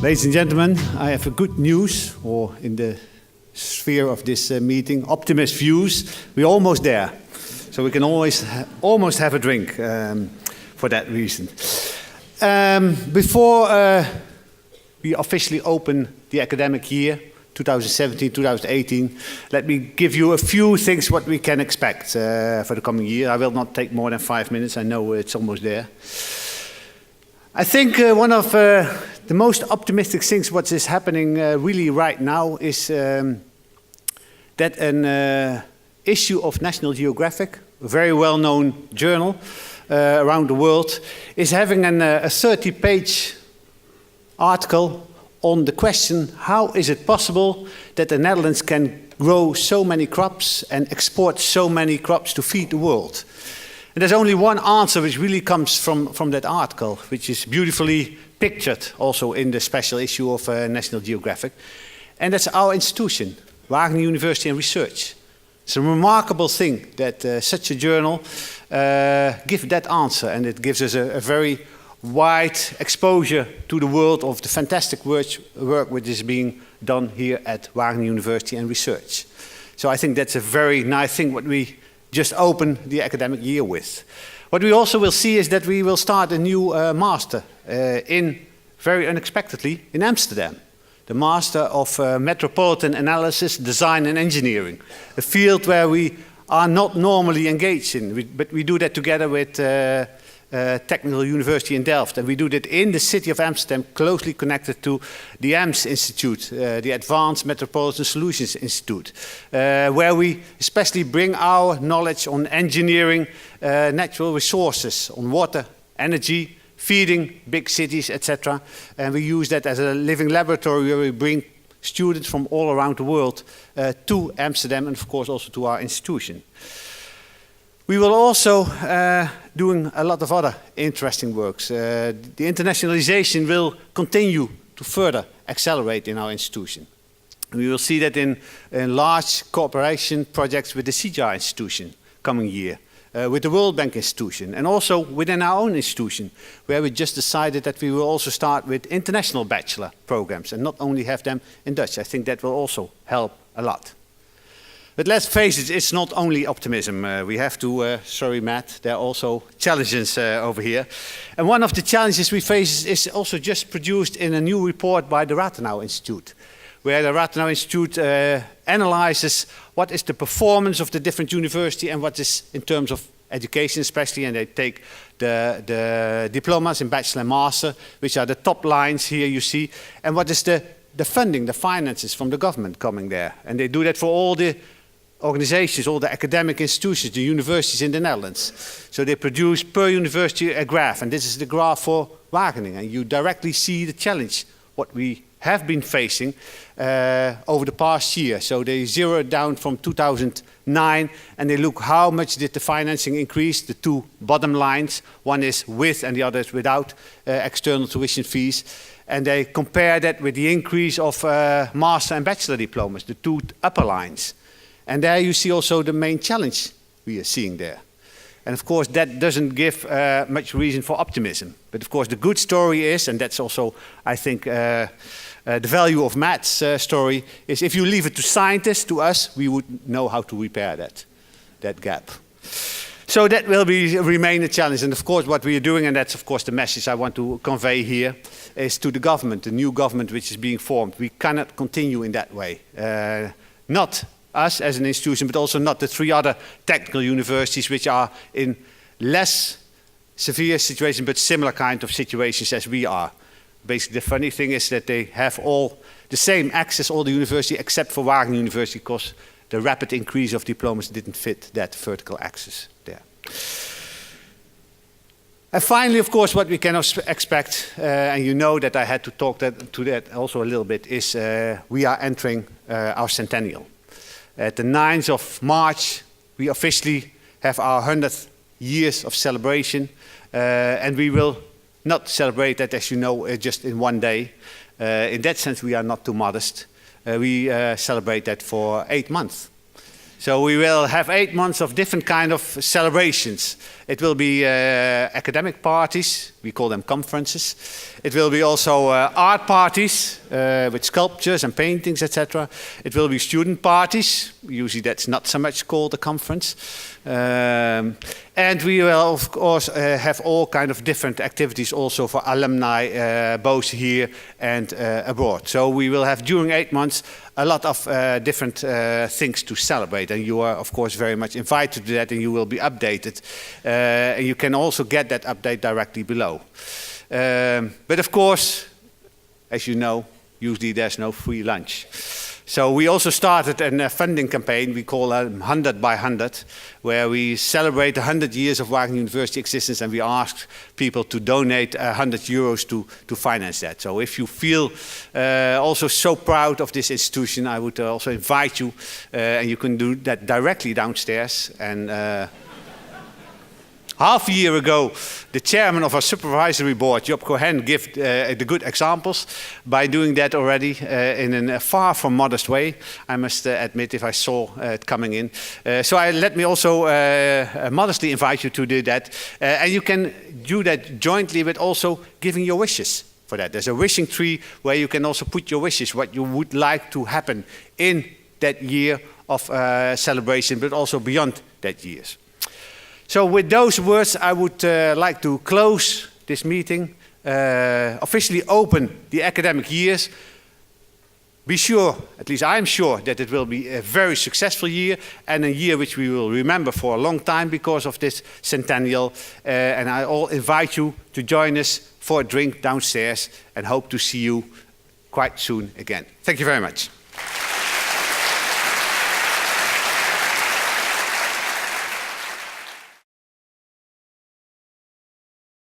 Ladies and gentlemen, I have a good news, or in the sphere of this meeting, optimist views. We're almost there. So we can almost have a drink for that reason. Before we officially open the academic year, 2017-2018, let me give you a few things what we can expect for the coming year. I will not take more than 5 minutes. I know it's almost there. I think one of the most optimistic things what is happening really right now is that an issue of National Geographic, a very well-known journal around the world, is having a 30-page article on the question, how is it possible that the Netherlands can grow so many crops and export so many crops to feed the world? And there's only one answer which really comes from that article, which is beautifully pictured also in the special issue of National Geographic. And that's our institution, Wageningen University and Research. It's a remarkable thing that such a journal gives that answer, and it gives us a very wide exposure to the world of the fantastic work which is being done here at Wageningen University and Research. So I think that's a very nice thing what we just open the academic year with. What we also will see is that we will start a new master very unexpectedly in Amsterdam. The Master of Metropolitan Analysis, Design and Engineering, a field where we are not normally engaged in, but we do that together with Technical University in Delft, and we do that in the city of Amsterdam, closely connected to the AMS Institute, the Advanced Metropolitan Solutions Institute, where we especially bring our knowledge on engineering, natural resources, on water, energy, feeding big cities, etc. And we use that as a living laboratory where we bring students from all around the world to Amsterdam, and of course also to our institution. We will also doing a lot of other interesting works. The internationalization will continue to further accelerate in our institution. We will see that in large cooperation projects with the CGI institution coming year, with the World Bank institution, and also within our own institution, where we just decided that we will also start with international bachelor programs and not only have them in Dutch. I think that will also help a lot. But let's face it, it's not only optimism. We have to, sorry Matt, there are also challenges over here. And one of the challenges we face is also just produced in a new report by the Rathenau Institute, where the Rathenau Institute analyzes what is the performance of the different university and what is in terms of education especially, and they take the diplomas in bachelor and master, which are the top lines here you see, and what is the funding, the finances from the government coming there. And they do that for all the organizations, all the academic institutions, the universities in the Netherlands. So they produce per university a graph, and this is the graph for Wageningen. And you directly see the challenge, what we have been facing over the past year. So they zero it down from 2009, and they look how much did the financing increase, the two bottom lines. One is with and the other is without external tuition fees. And they compare that with the increase of master and bachelor diplomas, the two upper lines. And there you see also the main challenge we are seeing there. And of course that doesn't give much reason for optimism. But of course the good story is, and that's also I think the value of Matt's story, is if you leave it to scientists, to us, we would know how to repair that gap. So that will remain a challenge. And of course what we are doing, and that's of course the message I want to convey here, is to the government, the new government which is being formed. We cannot continue in that way. Not us as an institution, but also not the 3 other technical universities which are in less severe situations, but similar kind of situations as we are. Basically, the funny thing is that they have all the same access, all the university, except for Wageningen University, because the rapid increase of diplomas didn't fit that vertical access there. And finally, of course, what we can expect, and you know that I had to talk to that also a little bit, is we are entering our centennial. At the 9th of March, we officially have our 100th years of celebration, and we will not celebrate that, as you know, just in one day. In that sense, we are not too modest. We celebrate that for 8 months. So we will have 8 months of different kind of celebrations It will be academic parties, we call them conferences. It will be also art parties with sculptures and paintings, etc. It will be student parties, usually that's not so much called a conference. And we will of course have all kind of different activities also for alumni, both here and abroad. So we will have during 8 months a lot of different things to celebrate, and you are of course very much invited to that, and you will be updated. And you can also get that update directly below. But of course, as you know, usually there's no free lunch. So we also started a funding campaign we call 100 by 100, where we celebrate 100 years of Wageningen University existence, and we ask people to donate €100 to finance that. So if you feel also so proud of this institution, I would also invite you, and you can do that directly downstairs. And half a year ago, the chairman of our supervisory board, Job Cohen, gave the good examples by doing that already in a far from modest way, I must admit, if I saw it coming in. So let me also modestly invite you to do that. And you can do that jointly with also giving your wishes for that. There's a wishing tree where you can also put your wishes, what you would like to happen in that year of celebration, but also beyond that year. So with those words, I would like to close this meeting, officially open the academic years. Be sure, at least I'm sure, that it will be a very successful year, and a year which we will remember for a long time because of this centennial. And I all invite you to join us for a drink downstairs, and hope to see you quite soon again. Thank you very much.